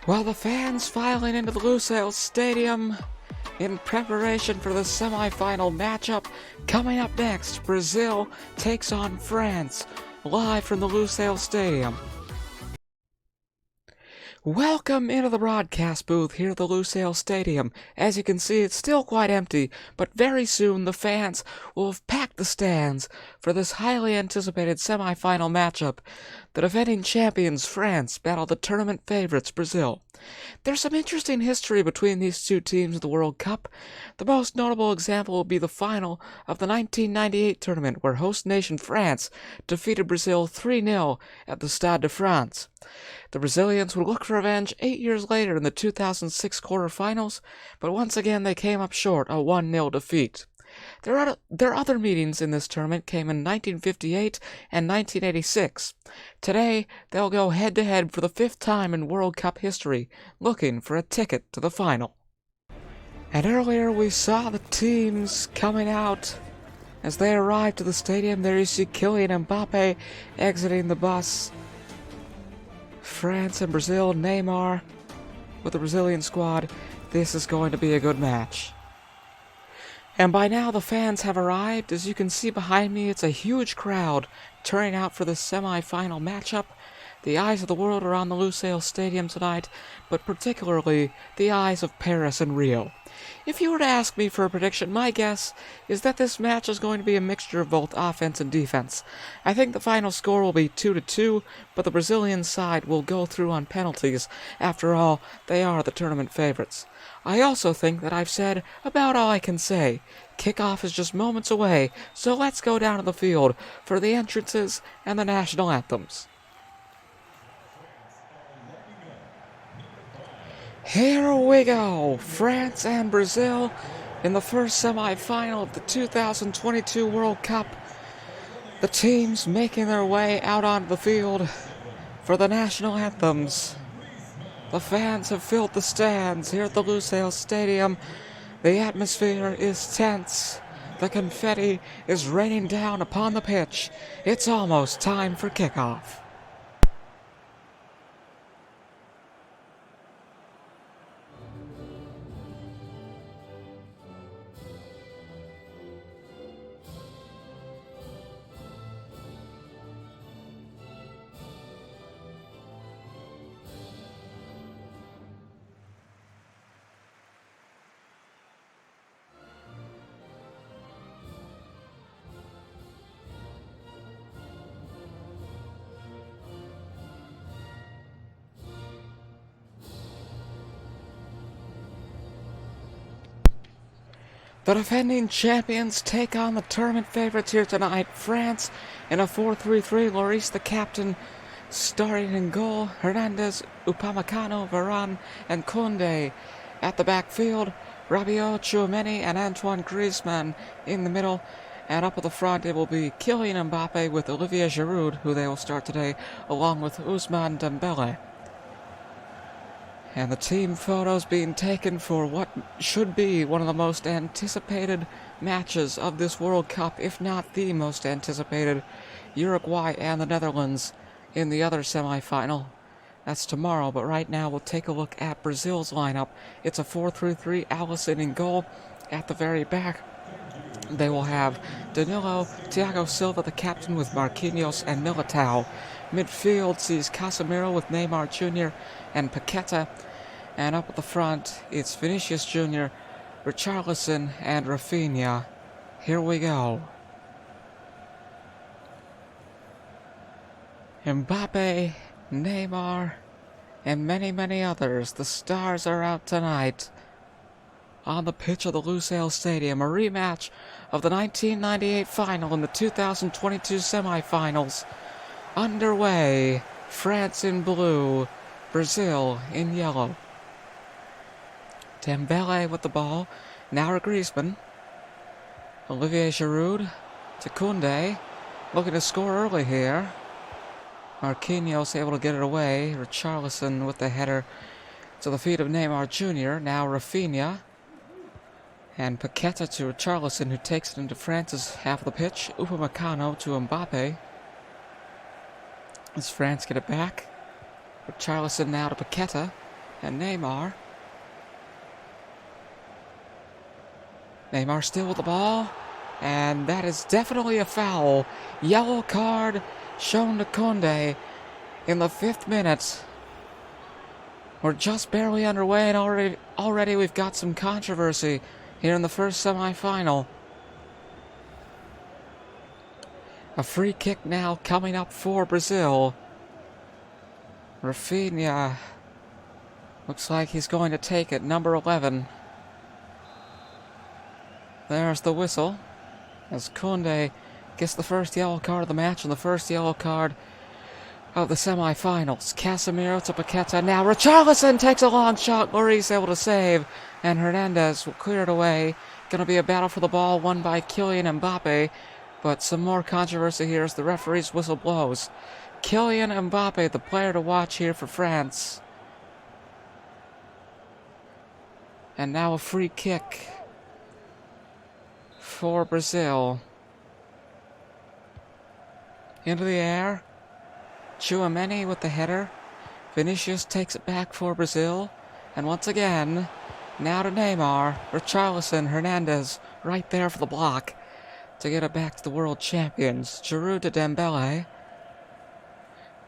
While the fans filing into the Lusail Stadium in preparation for the semi-final matchup, coming up next, Brazil takes on France, live from the Lusail Stadium. Welcome into the broadcast booth here at the Lusail Stadium. As you can see, it's still quite empty, but very soon the fans will have packed the stands for this highly anticipated semi-final matchup. The defending champions, France, battle the tournament favorites, Brazil. There's some interesting history between these two teams in the World Cup. The most notable example will be the final of the 1998 tournament, where host nation France defeated Brazil 3-0 at the Stade de France. The Brazilians would look for revenge 8 years later in the 2006 quarterfinals, but once again they came up short, a 1-0 defeat. Their other meetings in this tournament came in 1958 and 1986. Today, they'll go head-to-head for the 5th time in World Cup history, looking for a ticket to the final. And earlier we saw the teams coming out. As they arrived to the stadium, there you see Kylian Mbappe exiting the bus. France and Brazil, Neymar with the Brazilian squad. This is going to be a good match. And by now the fans have arrived. As you can see behind me, it's a huge crowd turning out for this semi-final matchup. The eyes of the world are on the Lusail Stadium tonight, but particularly the eyes of Paris and Rio. If you were to ask me for a prediction, my guess is that this match is going to be a mixture of both offense and defense. I think the final score will be 2-2, but the Brazilian side will go through on penalties. After all, they are the tournament favorites. I also think that I've said about all I can say. Kickoff is just moments away, so let's go down to the field for the entrances and the national anthems. Here we go, France and Brazil in the first semi-final of the 2022 World Cup. The teams making their way out onto the field for the national anthems. The fans have filled the stands here at the Lusail Stadium. The atmosphere is tense. The confetti is raining down upon the pitch. It's almost time for kickoff. The defending champions take on the tournament favorites here tonight. France in a 4-3-3. Lloris, the captain, starting in goal. Hernandez, Upamecano, Varane, and Koundé at the backfield. Rabiot, Tchouaméni, and Antoine Griezmann in the middle. And up at the front, it will be Kylian Mbappe with Olivier Giroud, who they will start today, along with Ousmane Dembélé. And the team photos being taken for what should be one of the most anticipated matches of this World Cup, if not the most anticipated. Uruguay and the Netherlands in the other semi-final. That's tomorrow, but right now we'll take a look at Brazil's lineup. It's a 4-3-3, Alisson in goal. At the very back, they will have Danilo, Thiago Silva, the captain, with Marquinhos and Militao. Midfield sees Casemiro with Neymar Jr. and Paqueta. And up at the front, it's Vinicius Jr., Richarlison, and Rafinha. Here we go. Mbappe, Neymar, and many, many others. The stars are out tonight on the pitch of the Lusail Stadium. A rematch of the 1998 final and the 2022 semifinals underway. France in blue, Brazil in yellow. Dembélé with the ball. Now to Griezmann. Olivier Giroud to Koundé. Looking to score early here. Marquinhos able to get it away. Richarlison with the header to the feet of Neymar Jr. Now Rafinha. And Paqueta to Richarlison, who takes it into France's half of the pitch. Upamecano to Mbappe. As France get it back. Richarlison now to Paqueta. And Neymar. Neymar still with the ball. And that is definitely a foul. Yellow card shown to Koundé in the 5th minute. We're just barely underway, and already we've got some controversy here in the first semifinal. A free kick now coming up for Brazil. Rafinha looks like he's going to take it, number 11. There's the whistle as Koundé gets the first yellow card of the match and the first yellow card of the semifinals. Casemiro to Paqueta. Now Richarlison takes a long shot. Lloris able to save, and Hernandez will clear it away. Going to be a battle for the ball won by Kylian Mbappe, but some more controversy here as the referee's whistle blows. Kylian Mbappe, the player to watch here for France. And now a free kick for Brazil. Into the air. Tchouaméni with the header. Vinicius takes it back for Brazil. And once again, now to Neymar. Richarlison, Hernandez right there for the block to get it back to the world champions. Giroud to Dembele.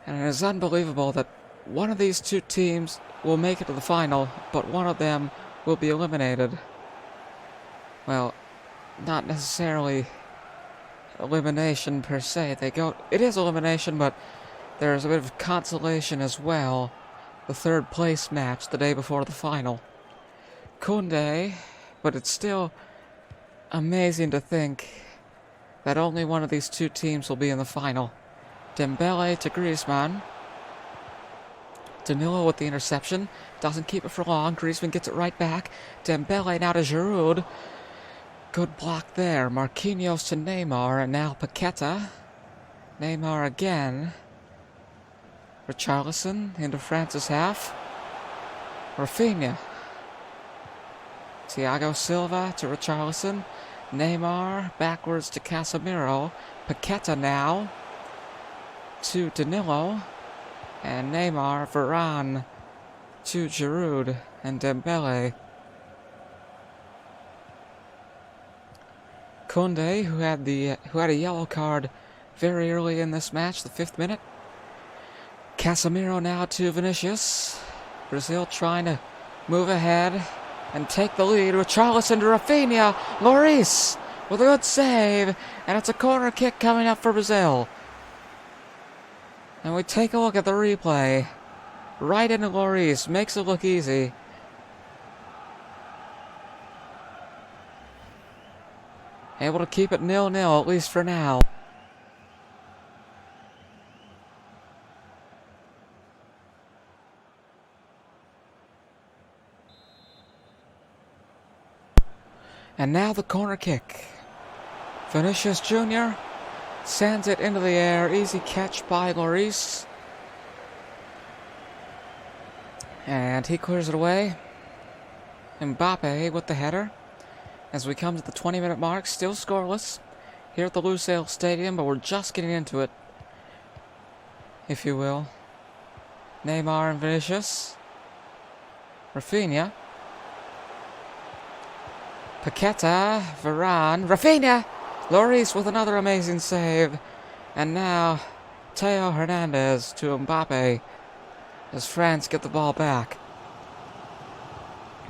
And it is unbelievable that one of these two teams will make it to the final, but one of them will be eliminated. Well, not necessarily elimination per se. It is elimination, but there's a bit of consolation as well. The 3rd place match the day before the final. Koundé, but it's still amazing to think that only one of these two teams will be in the final. Dembele to Griezmann. Danilo with the interception. Doesn't keep it for long. Griezmann gets it right back. Dembele now to Giroud. Good block there. Marquinhos to Neymar, and now Paqueta. Neymar again. Richarlison into France's half. Rafinha. Thiago Silva to Richarlison. Neymar backwards to Casemiro. Paqueta now to Danilo. And Neymar, Varane to Giroud and Dembele. Koundé, who had a yellow card very early in this match, the 5th minute. Casemiro now to Vinicius. Brazil trying to move ahead and take the lead. Richarlison to Rafinha. Lloris with a good save, and it's a corner kick coming up for Brazil. And we take a look at the replay. Right into Lloris, makes it look easy. Able to keep it 0-0, at least for now. And now the corner kick. Vinicius Jr. sends it into the air. Easy catch by Lloris. And he clears it away. Mbappe with the header. As we come to the 20-minute mark, still scoreless here at the Lusail Stadium, but we're just getting into it, if you will. Neymar and Vinicius. Rafinha. Paqueta. Varane. Rafinha! Lloris with another amazing save. And now, Theo Hernandez to Mbappe as France get the ball back.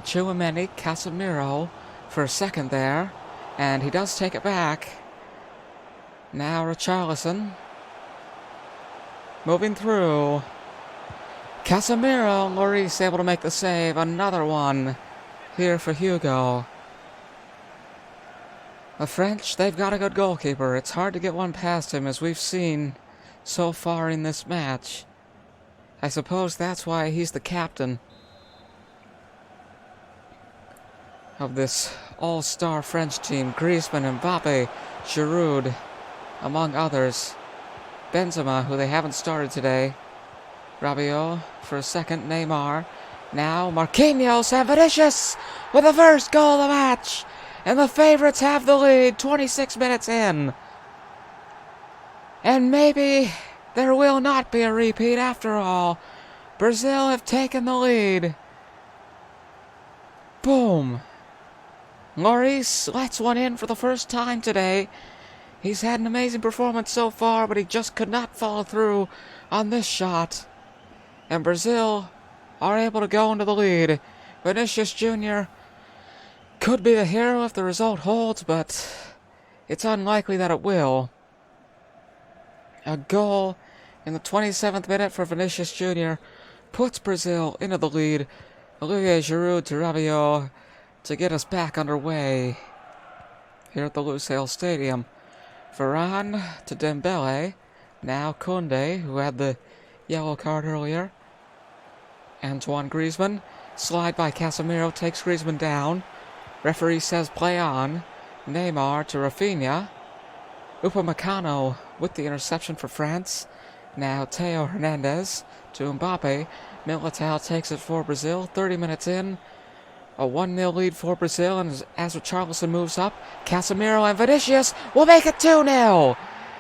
Tchouaméni, Casemiro for a second there, and he does take it back. Now Richarlison moving through. Casemiro, Lloris able to make the save. Another one here for Hugo. The French, they've got a good goalkeeper. It's hard to get one past him, as we've seen so far in this match. I suppose that's why he's the captain of this all-star French team. Griezmann, Mbappe, Giroud, among others. Benzema, who they haven't started today. Rabiot for a second. Neymar. Now Marquinhos and Vinicius with the first goal of the match. And the favorites have the lead 26 minutes in. And maybe there will not be a repeat after all. Brazil have taken the lead Boom! Lloris lets one in for the first time today. He's had an amazing performance so far, but he just could not follow through on this shot. And Brazil are able to go into the lead. Vinicius Jr. could be the hero if the result holds, but it's unlikely that it will. A goal in the 27th minute for Vinicius Jr. puts Brazil into the lead. Olivier Giroud to Rabiot to get us back underway here at the Lusail Stadium. Varane to Dembele. Now Koundé, who had the yellow card earlier. Antoine Griezmann. Slide by Casemiro takes Griezmann down. Referee says play on. Neymar to Rafinha. Upamecano with the interception for France. Now Theo Hernandez to Mbappe. Militao takes it for Brazil. 30 minutes in. A 1-0 lead for Brazil, and as Richarlison moves up, Casemiro and Vinicius will make it 2-0.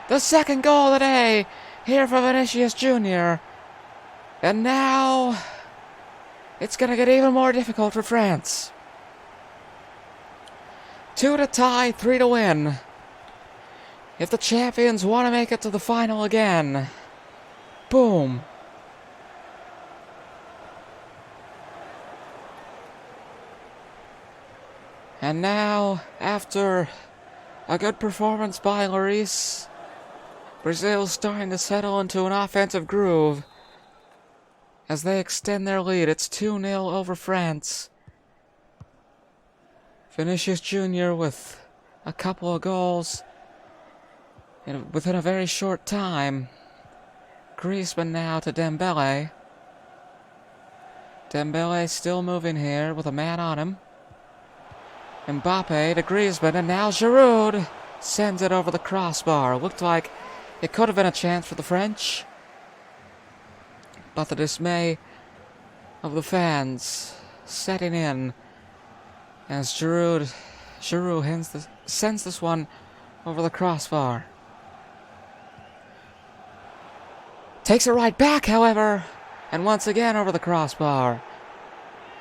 The second goal of the day here for Vinicius Jr. And now it's going to get even more difficult for France. 2 to tie, 3 to win. If the champions want to make it to the final again. Boom. And now, after a good performance by Lloris, Brazil's starting to settle into an offensive groove as they extend their lead. It's 2-0 over France. Vinicius Jr. with a couple of goals within a very short time. Griezmann now to Dembele. Dembele still moving here with a man on him. Mbappe to Griezmann, and now Giroud sends it over the crossbar. Looked like it could have been a chance for the French, but the dismay of the fans setting in as Giroud sends this one over the crossbar. Takes it right back, however, and once again over the crossbar.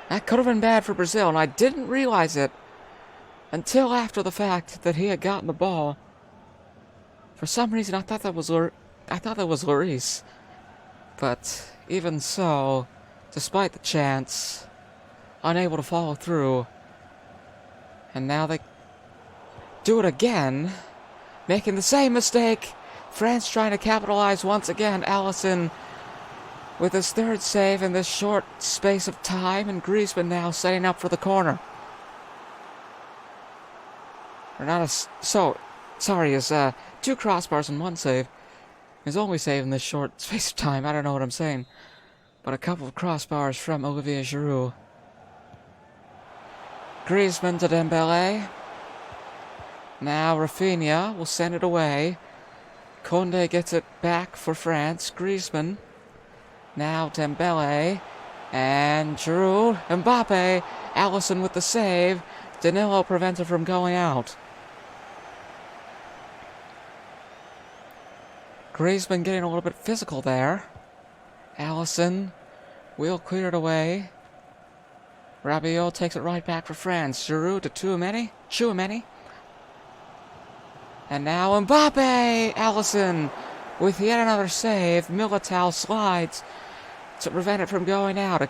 That could have been bad for Brazil, and I didn't realize it until after the fact that he had gotten the ball. For some reason, I thought that was Lloris. But even so, despite the chance, unable to follow through. And now they do it again, making the same mistake. France trying to capitalize once again. Alisson with his third save in this short space of time, and Griezmann now setting up for the corner. His two crossbars and one save. His only save in this short space of time. I don't know what I'm saying. But a couple of crossbars from Olivier Giroud. Griezmann to Dembele. Now Rafinha will send it away. Koundé gets it back for France. Griezmann. Now Dembele. And Giroud. Mbappe. Alisson with the save. Danilo prevents it from going out. Griezmann getting a little bit physical there. Alisson will clear it away. Rabiot takes it right back for France. Giroud to Tchouaméni. And now Mbappe! Alisson with yet another save. Militao slides to prevent it from going out. A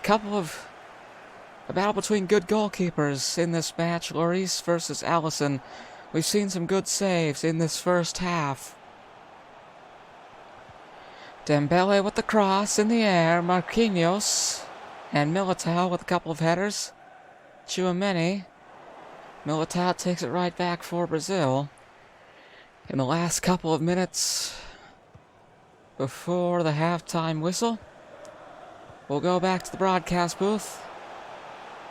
battle between good goalkeepers in this match. Lloris versus Alisson. We've seen some good saves in this first half. Dembele with the cross in the air. Marquinhos and Militao with a couple of headers. Tchouaméni. Militao takes it right back for Brazil. In the last couple of minutes before the halftime whistle, we'll go back to the broadcast booth.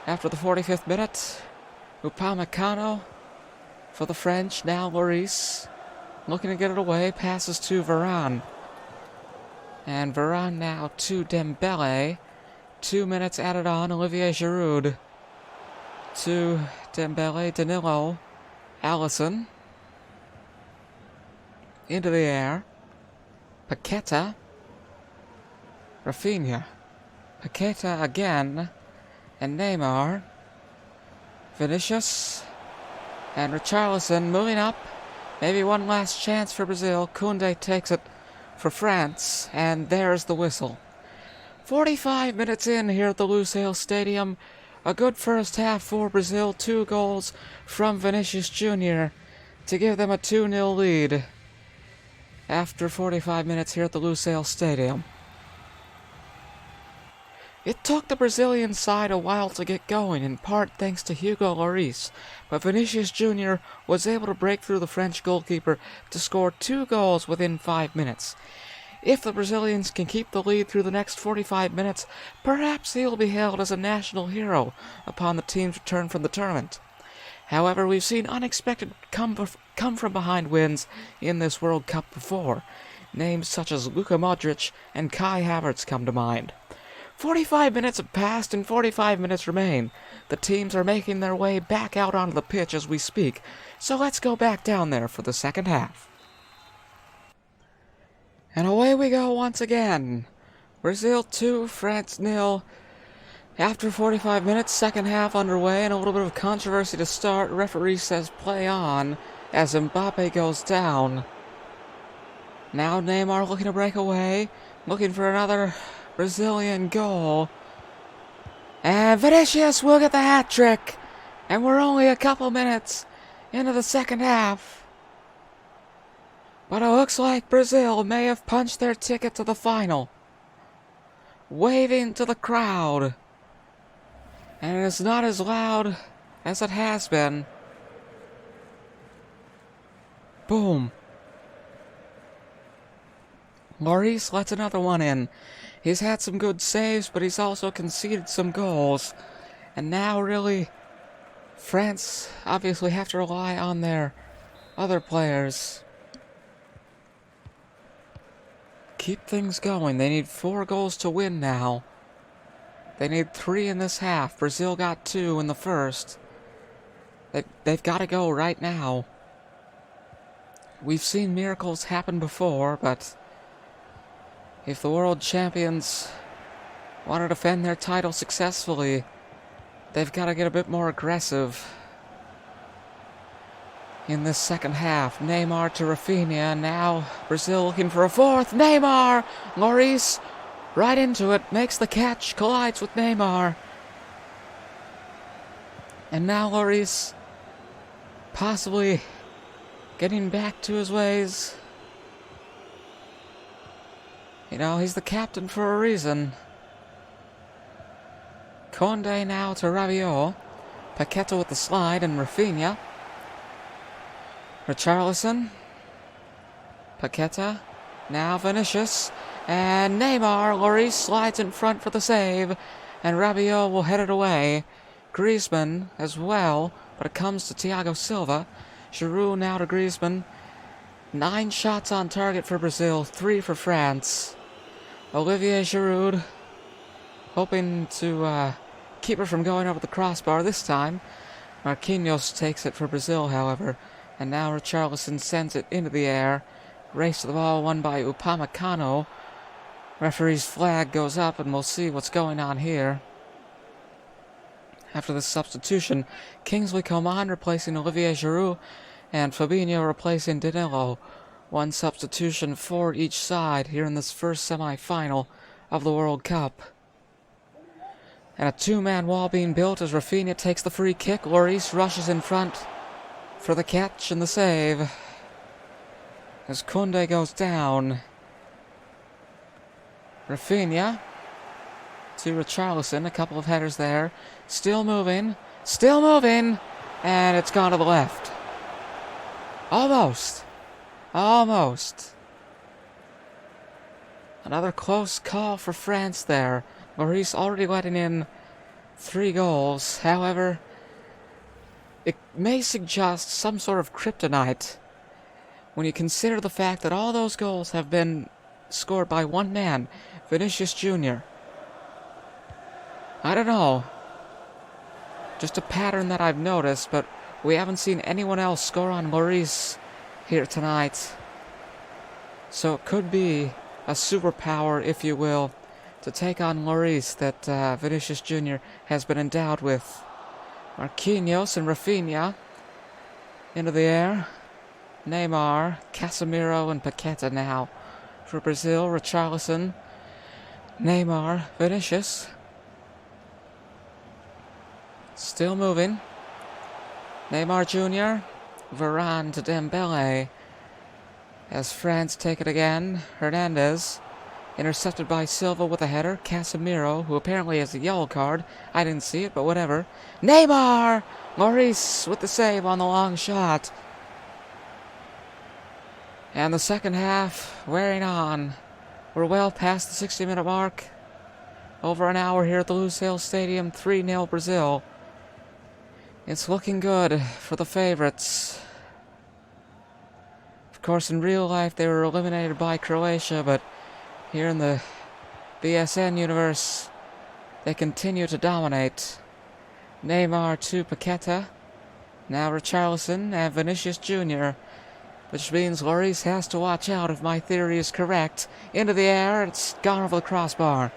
After the 45th minute, Upamecano for the French. Now Lloris looking to get it away. Passes to Varane. And Varane now to Dembele. 2 minutes added on. Olivier Giroud to Dembele. Danilo. Alisson. Into the air. Paqueta. Rafinha. Paqueta again. And Neymar. Vinicius and Richarlison moving up. Maybe one last chance for Brazil. Koundé takes it for France, and there's the whistle. 45 minutes in here at the Lusail Stadium. A good first half for Brazil. 2 goals from Vinicius Jr. to give them a 2-0 lead after 45 minutes here at the Lusail Stadium. It took the Brazilian side a while to get going, in part thanks to Hugo Lloris, but Vinicius Jr. was able to break through the French goalkeeper to score 2 goals within 5 minutes. If the Brazilians can keep the lead through the next 45 minutes, perhaps he'll be hailed as a national hero upon the team's return from the tournament. However, we've seen unexpected come-from-behind wins in this World Cup before. Names such as Luka Modric and Kai Havertz come to mind. 45 minutes have passed and 45 minutes remain. The teams are making their way back out onto the pitch as we speak, so let's go back down there for the second half. And away we go once again. Brazil 2, France 0. After 45 minutes, second half underway, and a little bit of controversy to start. Referee says play on as Mbappe goes down. Now Neymar looking to break away, looking for another Brazilian goal. And Vinicius will get the hat-trick. And we're only a couple minutes into the second half. But it looks like Brazil may have punched their ticket to the final. Waving to the crowd. And it is not as loud as it has been. Boom. Lloris lets another one in. He's had some good saves, but he's also conceded some goals. And now, really, France obviously have to rely on their other players. Keep things going. They need 4 goals to win now. They need 3 in this half. Brazil got 2 in the first. They've got to go right now. We've seen miracles happen before, but if the world champions want to defend their title successfully, they've got to get a bit more aggressive in this second half. Neymar to Rafinha. Now Brazil looking for a fourth. Neymar! Lloris right into it. Makes the catch. Collides with Neymar. And now Lloris possibly getting back to his ways. You know, he's the captain for a reason. Koundé now to Rabiot. Paqueta with the slide and Rafinha. Richarlison. Paqueta. Now Vinicius. And Neymar. Lloris slides in front for the save. And Rabiot will head it away. Griezmann as well. But it comes to Thiago Silva. Giroud now to Griezmann. 9 shots on target for Brazil. 3 for France. Olivier Giroud hoping to keep her from going over the crossbar this time. Marquinhos takes it for Brazil, however. And now Richarlison sends it into the air. Race to the ball won by Upamecano. Referee's flag goes up and we'll see what's going on here. After this substitution, Kingsley Coman replacing Olivier Giroud and Fabinho replacing Danilo. 1 substitution for each side here in this first semi-final of the World Cup. And a 2-man wall being built as Rafinha takes the free kick. Lloris rushes in front for the catch and the save as Koundé goes down. Rafinha to Richarlison. A couple of headers there. Still moving. Still moving. And it's gone to the left. Almost. Almost. Another close call for France there. Lloris already letting in 3 goals. However, it may suggest some sort of kryptonite when you consider the fact that all those goals have been scored by one man, Vinicius Jr. I don't know. Just a pattern that I've noticed, but we haven't seen anyone else score on Lloris here tonight. So it could be a superpower, if you will, to take on Lloris that Vinicius Jr. has been endowed with. Marquinhos and Rafinha into the air. Neymar, Casemiro, and Paqueta now. For Brazil, Richarlison, Neymar, Vinicius. Still moving. Neymar Jr., Varane to Dembele. As France take it again, Hernandez. Intercepted by Silva with a header. Casemiro, who apparently has a yellow card. I didn't see it, but whatever. Neymar! Maurice with the save on the long shot. And the second half wearing on. We're well past the 60-minute mark. Over an hour here at the Lusail Stadium. 3-0 Brazil. It's looking good for the favorites. Of course, in real life, they were eliminated by Croatia, but here in the BSN universe, they continue to dominate. Neymar to Paqueta. Now Richarlison and Vinicius Jr., which means Lloris has to watch out if my theory is correct. Into the air, it's gone over the crossbar.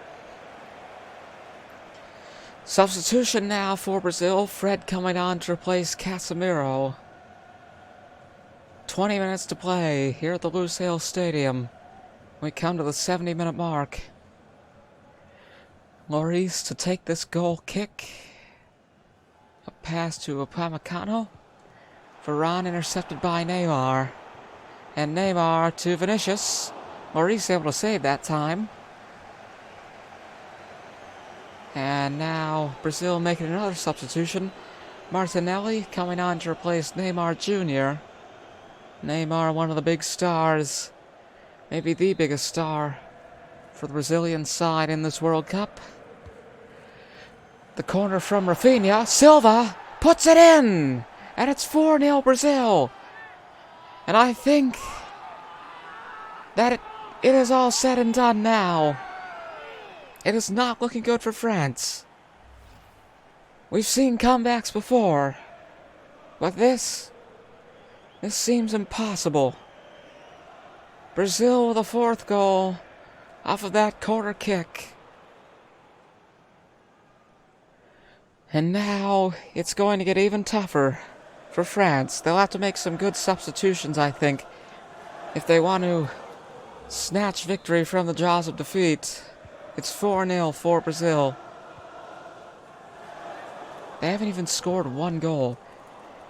Substitution now for Brazil. Fred coming on to replace Casemiro. 20 minutes to play here at the Lusail Stadium. We come to the 70-minute mark. Lloris to take this goal kick. A pass to Upamecano. Varane intercepted by Neymar. And Neymar to Vinicius. Lloris able to save that time. And now Brazil making another substitution. Martinelli coming on to replace Neymar Jr. Neymar, one of the big stars. Maybe the biggest star for the Brazilian side in this World Cup. The corner from Rafinha. Silva puts it in! And it's 4-0 Brazil. And I think that it is all said and done now. It is not looking good for France. We've seen comebacks before. But this seems impossible. Brazil with a fourth goal off of that corner kick. And now it's going to get even tougher for France. They'll have to make some good substitutions, I think, if they want to snatch victory from the jaws of defeat. It's 4-0 for Brazil. They haven't even scored one goal.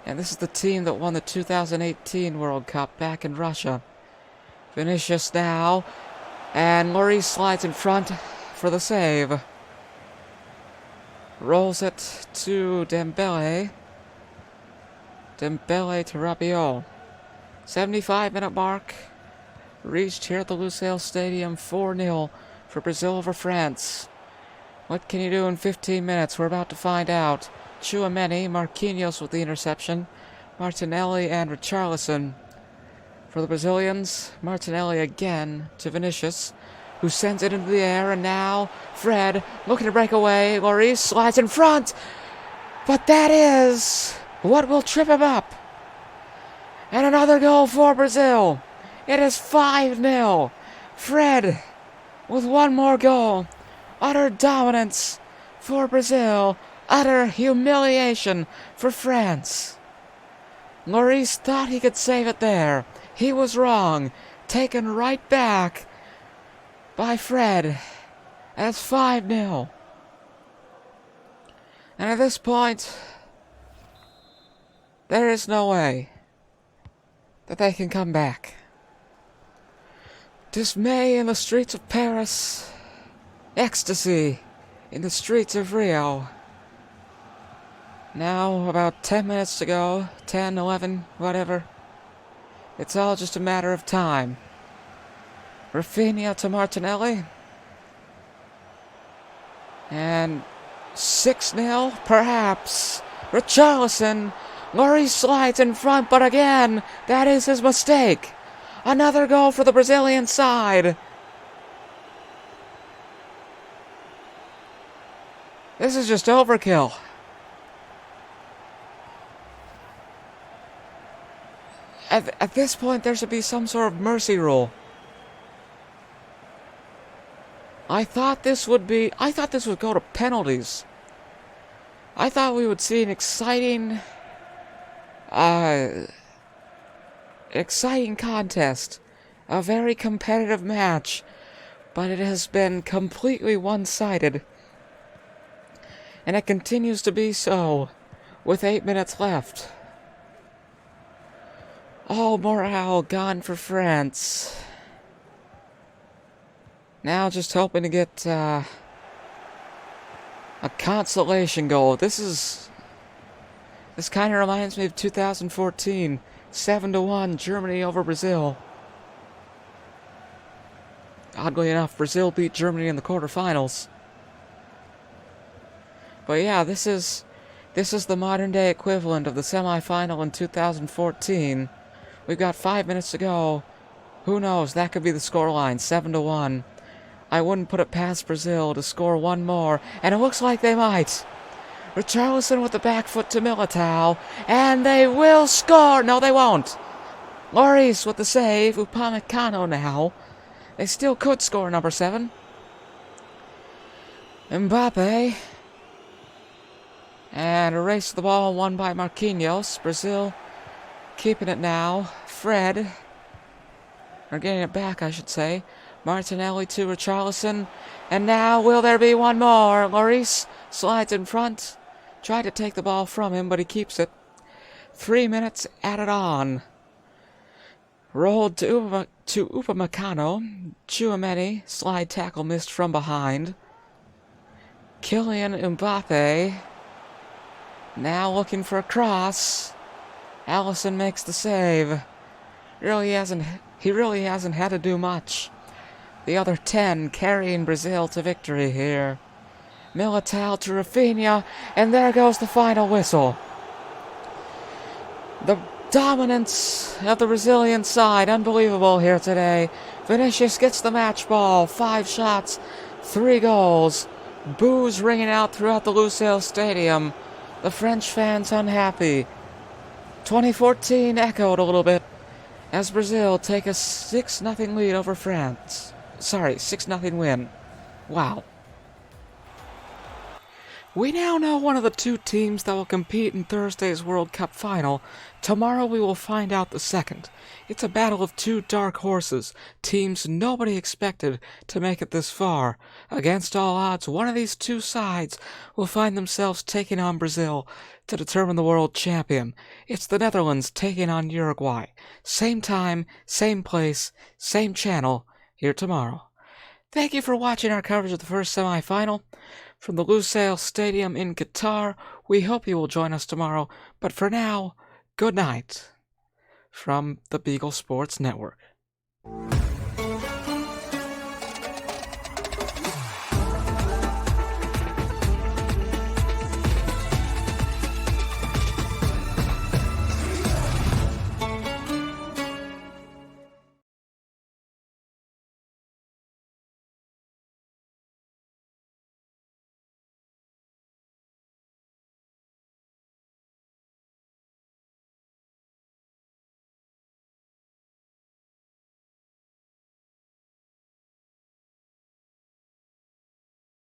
And this is the team that won the 2018 World Cup back in Russia. Vinicius now. And Lloris slides in front for the save. Rolls it to Dembele. Dembele to Rabiot. 75-minute mark. Reached here at the Lusail Stadium. 4-0 for Brazil over France. What can you do in 15 minutes? We're about to find out. Tchouaméni, Marquinhos with the interception. Martinelli and Richarlison. For the Brazilians, Martinelli again to Vinicius, who sends it into the air, and now Fred looking to break away. Lloris slides in front, but that is what will trip him up. And another goal for Brazil. It is 5-0. Fred with one more goal. Utter dominance for Brazil. Utter humiliation for France. Lloris thought he could save it there. He was wrong. Taken right back by Fred. That's 5-0. And at this point, there is no way that they can come back. Dismay in the streets of Paris. Ecstasy in the streets of Rio. Now, about 10 minutes to go. 10, 11, whatever. It's all just a matter of time. Rafinha to Martinelli. And 6-0, perhaps. Richarlison. Lloris slides in front, but again, that is his mistake. Another goal for the Brazilian side. This is just overkill. At this point, there should be some sort of mercy rule. I thought this would go to penalties. I thought we would see an exciting contest, a very competitive match, but it has been completely one-sided, and it continues to be so with 8 minutes left. All morale gone for France. Now just hoping to get a consolation goal. This kind of reminds me of 2014, 7-1 Germany over Brazil. Oddly enough, Brazil beat Germany in the quarterfinals. But yeah, this is the modern day equivalent of the semifinal in 2014. We've got 5 minutes to go. Who knows? That could be the scoreline, 7-1. I wouldn't put it past Brazil to score one more, and it looks like they might. Richarlison with the back foot to Militao, and they will score! No, they won't. Lloris with the save, Upamecano now. They still could score, number 7. Mbappe. And erase the ball, won by Marquinhos. Brazil keeping it now. Fred. Or getting it back, I should say. Martinelli to Richarlison. And now, will there be one more? Lloris slides in front. Tried to take the ball from him, but he keeps it. 3 minutes added on. Rolled to Upamecano. Tchouaméni. Slide tackle missed from behind. Kylian Mbappe. Now looking for a cross. Alisson makes the save. He really hasn't had to do much. The other 10 carrying Brazil to victory here. Militao to Rafinha, and there goes the final whistle. The dominance of the Brazilian side, unbelievable here today. Vinicius gets the match ball, 5 shots, 3 goals. Boos ringing out throughout the Lusail Stadium. The French fans unhappy. 2014 echoed a little bit as Brazil take a 6-0 lead over France. Sorry, 6-0 win. Wow. We now know one of the 2 teams that will compete in Thursday's World Cup final. Tomorrow we will find out the second. It's a battle of 2 dark horses, teams nobody expected to make it this far. Against all odds, one of these 2 sides will find themselves taking on Brazil to determine the world champion. It's the Netherlands taking on Uruguay. Same time, same place, same channel, here tomorrow. Thank you for watching our coverage of the first semifinal. From the Lusail Stadium in Qatar, we hope you will join us tomorrow. But for now, good night from the Beagle Sports Network.